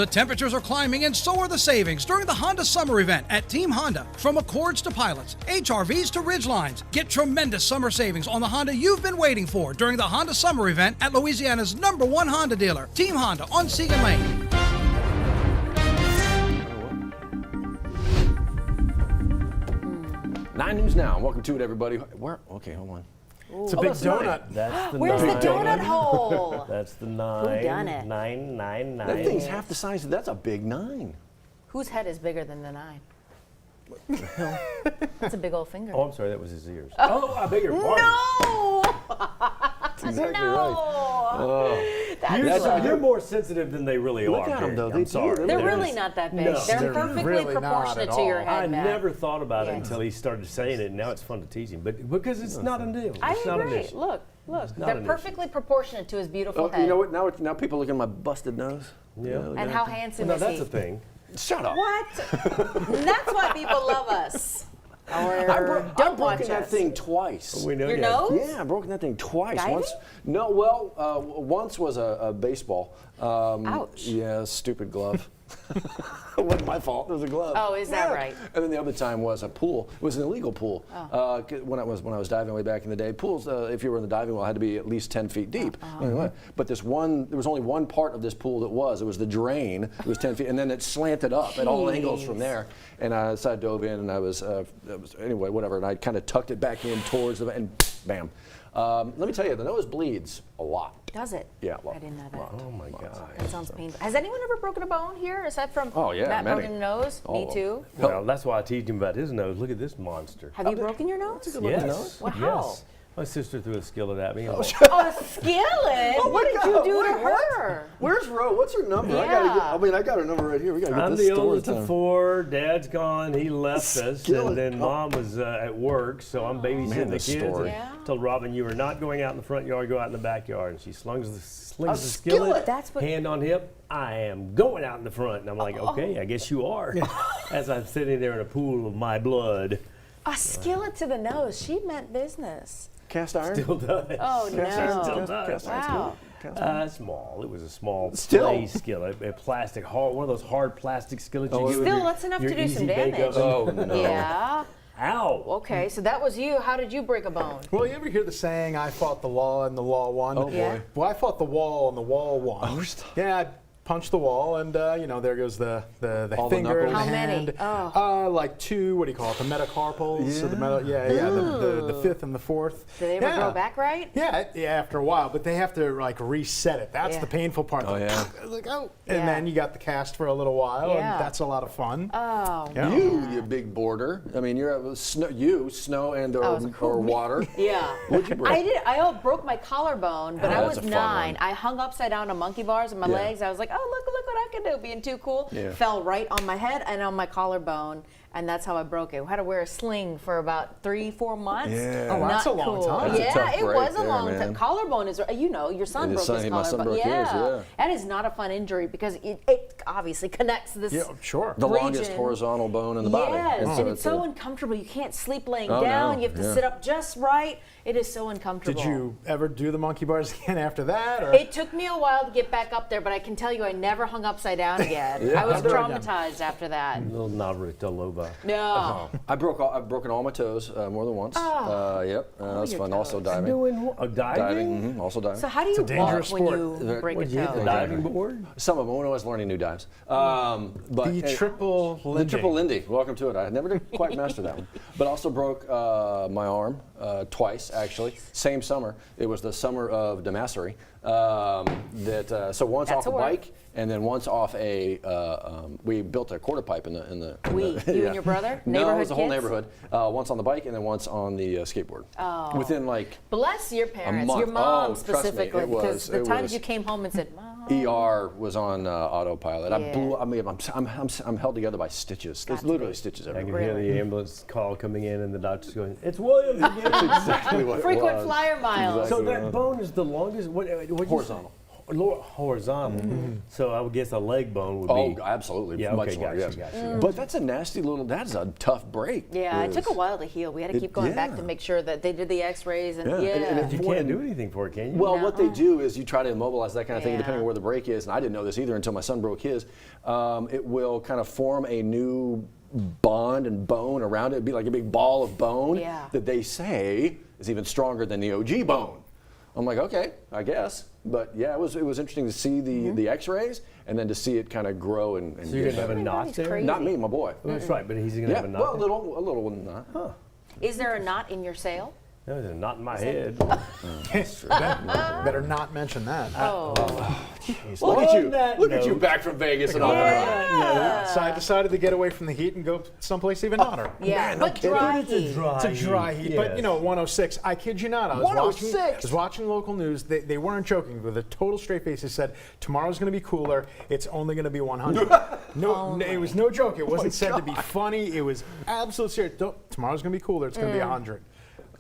The temperatures are climbing and so are the savings during the Honda Summer Event at Team Honda. From Accords to Pilots, HRVs to Ridgelines. Get tremendous summer savings on the Honda you've been waiting for during the Honda Summer Event at Louisiana's #1 Honda dealer, Team Honda on Seagan Lane. 9 News Now. Welcome to it, everybody. Okay, hold on. Ooh. It's a big donut. That's the Where's 9. the donut hole? That's the 9. Who done it? 9. That thing's half the size. That's a big 9. Whose head is bigger than the 9? That's a big old finger. Oh, I'm sorry. That was his ears. Oh, I beg your pardon. No! That's exactly no! right. You're more sensitive than they really Look are. at them, though. I'm sorry. They're really not that big. No, they're perfectly really proportionate not to at your all. head, I Matt. never thought about it Yes. until he started saying it, and now it's fun to tease him. But because it's not a deal. I It's not an agree. issue. Look. not They're an perfectly proportionate to his beautiful head. You know what? Now people look at my busted nose. Yeah. And how handsome No, is that's he? a thing. Shut up. What? That's why people love us. Or I've don't watch broken that us. thing twice. We know Your you. nose? Yeah, I've broken that thing twice. Diving? Once, no, well, once was a baseball. Ouch. Yeah, stupid glove. It wasn't my fault. It was a glove. Oh, is that right? And then the other time was a pool. It was an illegal pool. When I was diving way back in the day, pools, if you were in the diving well, had to be at least 10 feet deep. But there was only one part of this pool that was. It was the drain. It was 10 feet, and then it slanted up at all angles from there. And so I dove in, and I was anyway, whatever. And I kind of tucked it back in towards the, and bam. Let me tell you, the nose bleeds a lot. Does it? Yeah, well, I didn't know that. Oh my God. That sounds painful. Has anyone ever broken a bone here aside from Oh, yeah, Matt many. broken a nose? Oh. Me too. Well, that's why I teased him about his nose. Look at this monster. Have you broken your nose? Yes. Well, how? Yes. My sister threw a skillet at me. Oh, a skillet? What did you do to her? Where's Ro? What's her number? Yeah. I got her number right here. We gotta get I'm this the story oldest time. of 4. Dad's gone. He left us, Skillet. and then Mom was at work, so I'm babysitting Man, the this kids. story. And Yeah. told Robin, "You are not going out in the front yard. Go out in the backyard." And she slings the skillet? skillet. That's what- hand on hip. I am going out in the front, and I'm like, "Okay, I guess you are." As I'm sitting there in a pool of my blood. A skillet to the nose. She meant business. Cast iron? Still does. Oh, Cast iron? no. Still does. Cast iron Wow. skillet? Cast iron? Small. It was a small Still? clay skillet, a plastic, hard, one of those hard plastic skillets you get with Still, your, that's enough your to do some Easy Bake damage. Oven. Oh, no. Yeah. Ow. Okay, so that was you. How did you break a bone? Well, you ever hear the saying, I fought the law and the law won? Oh, boy. Yeah. Well, I fought the wall and the wall won. Oh, stop. Yeah, I punched the wall, and there goes the All the finger and knuckles? the How many? hand. Oh. Like 2. What do you call it? The metacarpals. So the the 5th and the 4th. Did they ever grow back right? Yeah, after a while, but they have to like reset it. That's Yeah. the painful part. Oh, yeah. Like, Yeah. And then you got the cast for a little while, Yeah. and that's a lot of fun. Oh. Yeah. You big boarder. I mean, you're snow and or water. Yeah. What'd you break? I broke my collarbone, but Oh, I that's was a fun 9. one. I hung upside down on monkey bars on my Yeah. legs. I was like, oh, look what I can do, being too cool. Yeah. Fell right on my head and on my collarbone, and that's how I broke it. I had to wear a sling for about 3-4 months. Yeah. Oh, that's Not a long cool. time. That's a Yeah, tough it break was a there, long man. time. Collarbone is, your son And his broke his son- my son collarbone. broke his, yeah. That is not a fun injury because it obviously connects this. Yeah, sure. The longest region. horizontal bone in the body. Yes, and it's so a- uncomfortable. You can't sleep laying Oh, down. no. You have to Yeah. sit up just right. It is so uncomfortable. Did you ever do the monkey bars again after that? Or? It took me a while to get back up there, but I can tell you I never hung upside down again. Yeah. I was Never traumatized after that. Little Navratilova. No. I've broken all my toes more than once. Yep, that was your fun. Also toes. diving. Doing diving? Diving, also diving. So how do you a walk dangerous when sport. you break a Would you hit the toe? diving board? Some of them when I was learning new dives. But The triple the Lindy. triple Lindy. Welcome to it. I never did quite master that one, but also broke my arm twice actually. Same summer. It was the summer of Damassery. So once That's off a a word. bike, and then once off a. We built a quarter pipe in the. You and your brother? No, it Neighborhood was the whole kids? neighborhood. Once on the bike, and then once on the skateboard. Oh. Within like. Bless your parents, month. your mom Oh, trust me, specifically, it was- because the it times was- you came home and said, Mom. ER was on autopilot. Yeah. I blew. I mean, I'm held together by stitches. There's Got to literally be. stitches I everywhere. can hear the ambulance call coming in and the doctor's going, "It's Williams again." Exactly what it Frequent was. flyer miles. So Exactly. that bone is the longest. What Horizontal. horizontal. So I would guess a leg bone would be. Oh, absolutely. Yeah, Much okay, more, gotcha, yes. gotcha. But that's a nasty little, that's a tough break. Yeah, it took a while to heal. We had to keep going back to make sure that they did the x-rays and And You can't do anything for it, can you? Well, what they do is you try to immobilize that kind of thing, Yeah. depending on where the break is. And I didn't know this either until my son broke his. It will kind of form a new bond and bone around it. It'd be like a big ball of bone that they say is even stronger than the OG bone. I'm like, okay, I guess. But yeah, it was interesting to see the X-rays and then to see it kind of grow and So you're gonna have a knot there? crazy. Not me, my boy. Well, that's right, but he's gonna have a knot. Well, there? a little one. Huh. Is there a knot in your sail? No, there's a knot in my head. Better not mention that. Look at you! that Look at you note- back from Vegas and all that. So I decided to get away from the heat and go someplace even hotter. Yeah, no but kidding. dry It's a heat. dry It's a dry heat, but you know, 106. I kid you not. I was 106? watching local news. They weren't joking. With a total straight face, they said tomorrow's going to be cooler. It's only going to be 100. No, it was no joke. It wasn't said to be funny. It was absolute serious. Tomorrow's going to be cooler. It's going to be 100.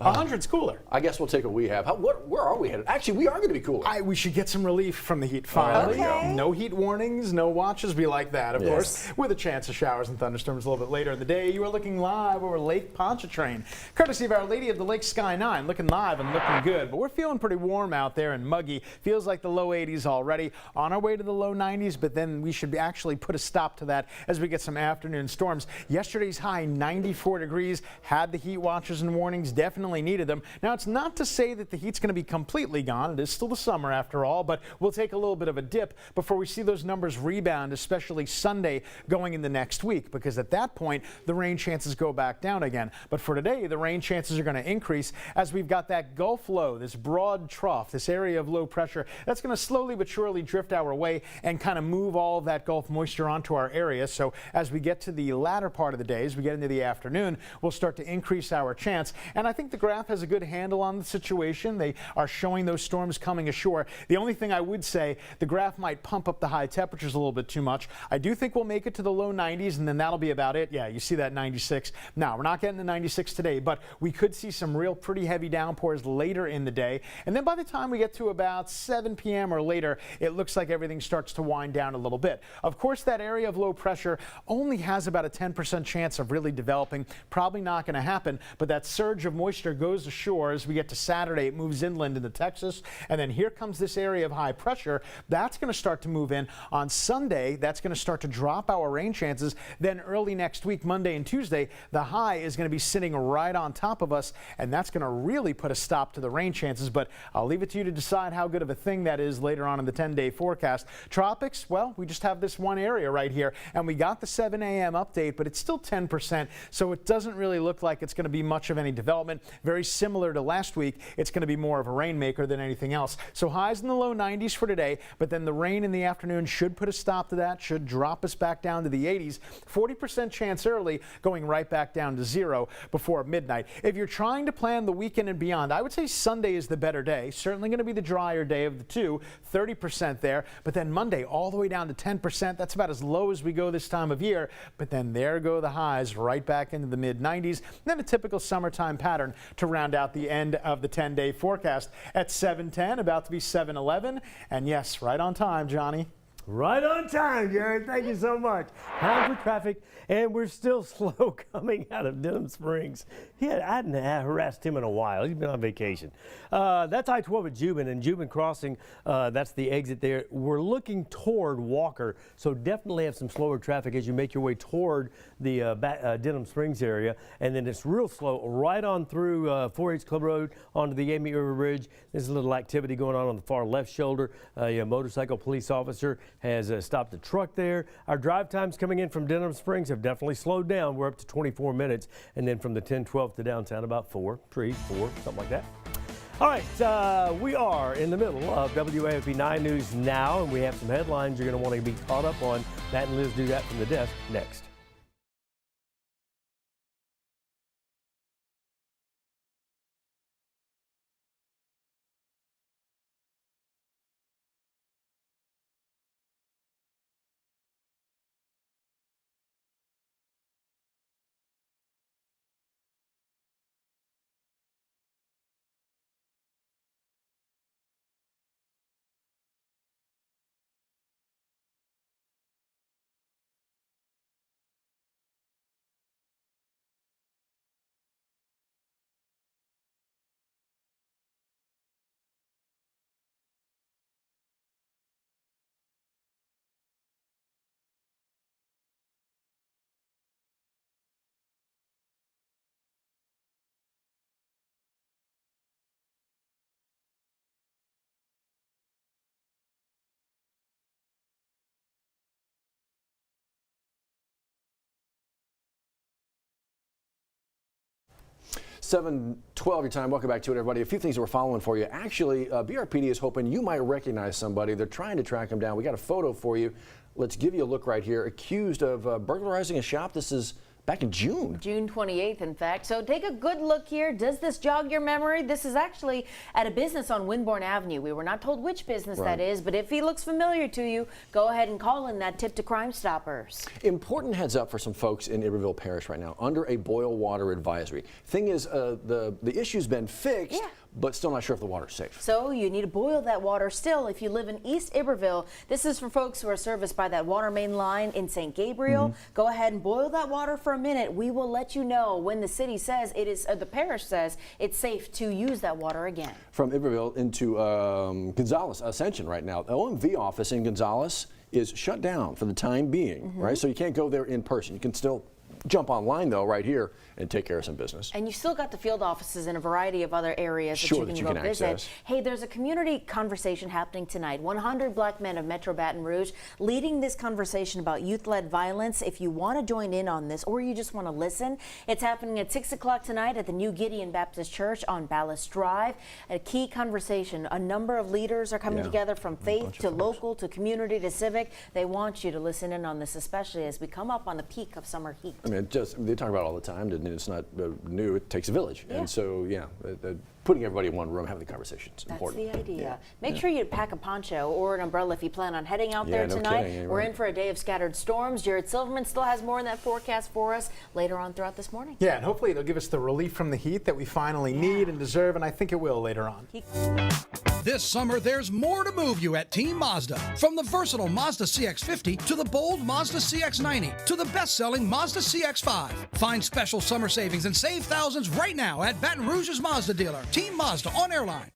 100's cooler. I guess we'll take what we have. Where are we headed? Actually, we are going to be cooler. We should get some relief from the heat finally. Okay. No heat warnings, no watches. We like that, of Yes. course, with a chance of showers and thunderstorms a little bit later in the day. You are looking live over Lake Pontchartrain, courtesy of Our Lady of the Lake Sky 9. Looking live and looking good, but we're feeling pretty warm out there and muggy. Feels like the low 80s already. On our way to the low 90s, but then we should actually put a stop to that as we get some afternoon storms. Yesterday's high, 94 degrees. Had the heat watches and warnings, definitely needed them. Now, it's not to say that the heat's going to be completely gone. It is still the summer after all, but we'll take a little bit of a dip before we see those numbers rebound, especially Sunday going into next week, because at that point, the rain chances go back down again. But for today, the rain chances are going to increase as we've got that Gulf low, this broad trough, this area of low pressure, that's going to slowly but surely drift our way and kind of move all of that Gulf moisture onto our area. So as we get to the latter part of the day, as we get into the afternoon, we'll start to increase our chance. And I think the graph has a good handle on the situation. They are showing those storms coming ashore. The only thing I would say, the graph might pump up the high temperatures a little bit too much. I do think we'll make it to the low 90s, and then that'll be about it. Yeah, you see that 96. Now, we're not getting to 96 today, but we could see some real pretty heavy downpours later in the day. And then by the time we get to about 7 p.m. or later, it looks like everything starts to wind down a little bit. Of course, that area of low pressure only has about a 10% chance of really developing. Probably not going to happen, but that surge of moisture goes ashore. As we get to Saturday, it moves inland into Texas, and then here comes this area of high pressure. That's going to start to move in. On Sunday, that's going to start to drop our rain chances. Then early next week, Monday and Tuesday, the high is going to be sitting right on top of us, and that's going to really put a stop to the rain chances. But I'll leave it to you to decide how good of a thing that is later on in the 10-day forecast. Tropics, well, we just have this one area right here, and we got the 7 a.m. update, but it's still 10%, so it doesn't really look like it's going to be much of any development. Very similar to last week, it's going to be more of a rainmaker than anything else. So highs in the low 90s for today, but then the rain in the afternoon should put a stop to that, should drop us back down to the 80s. 40% chance early, going right back down to 0 before midnight. If you're trying to plan the weekend and beyond, I would say Sunday is the better day. Certainly going to be the drier day of the two, 30% there, but then Monday all the way down to 10%. That's about as low as we go this time of year, but then there go the highs right back into the mid-90s. Then a typical summertime pattern to round out the end of the 10-day forecast at 7:10, about to be 7:11, and yes, right on time, Johnny. Right on time, Jared. Thank you so much. Time for traffic, and we're still slow coming out of Denham Springs. I hadn't harassed him in a while. He's been on vacation. That's I-12 at Jubin, and Jubin Crossing, that's the exit there. We're looking toward Walker, so definitely have some slower traffic as you make your way toward the Denham Springs area. And then it's real slow right on through 4H Club Road onto the Amite River Bridge. There's a little activity going on the far left shoulder. A motorcycle police officer has stopped a truck there. Our drive times coming in from Denham Springs have definitely slowed down. We're up to 24 minutes. And then from the 10-12 to downtown, about 4, something like that. All right, we are in the middle of WAFB 9 News now, and we have some headlines you're going to want to be caught up on. Matt and Liz do that from the desk next. 7:12 your time. Welcome back to it, everybody. A few things that we're following for you. Actually, BRPD is hoping you might recognize somebody. They're trying to track them down. We got a photo for you. Let's give you a look right here. Accused of burglarizing a shop. This is back in June. June 28th, in fact. So take a good look here. Does this jog your memory? This is actually at a business on Winborn Avenue. We were not told which business that is, but if he looks familiar to you, go ahead and call in that tip to Crime Stoppers. Important heads up for some folks in Iberville Parish right now, under a boil water advisory. Thing is, the issue's been fixed, but still not sure if the water's safe. So you need to boil that water still if you live in East Iberville. This is for folks who are serviced by that water main line in St. Gabriel. Go ahead and boil that water for a minute. We will let you know when the city says it is, or the parish says it's safe to use that water again. From Iberville into Gonzales Ascension right now. The OMV office in Gonzales is shut down for the time being, right? So you can't go there in person. You can still jump online though right here and take care of some business. And you still got the field offices in a variety of other areas that you can go visit. Access. Hey, there's a community conversation happening tonight. 100 black men of Metro Baton Rouge leading this conversation about youth-led violence. If you want to join in on this or you just want to listen, it's happening at 6 o'clock tonight at the New Gideon Baptist Church on Ballast Drive. A key conversation. A number of leaders are coming together from faith to local to community to civic. They want you to listen in on this, especially as we come up on the peak of summer heat. I mean, they talk about it all the time. It's not new. It takes a village, and so putting everybody in one room, having the conversation is important. That's the idea. Make sure you pack a poncho or an umbrella if you plan on heading out there tonight. Kidding, we're in for a day of scattered storms. Jared Silverman still has more in that forecast for us later on throughout this morning. Yeah, and hopefully it'll give us the relief from the heat that we finally need and deserve, and I think it will later on. This summer, there's more to move you at Team Mazda. From the versatile Mazda CX-50 to the bold Mazda CX-90 to the best-selling Mazda CX-5. Find special summer savings and save thousands right now at Baton Rouge's Mazda dealer, Team Mazda on Airline.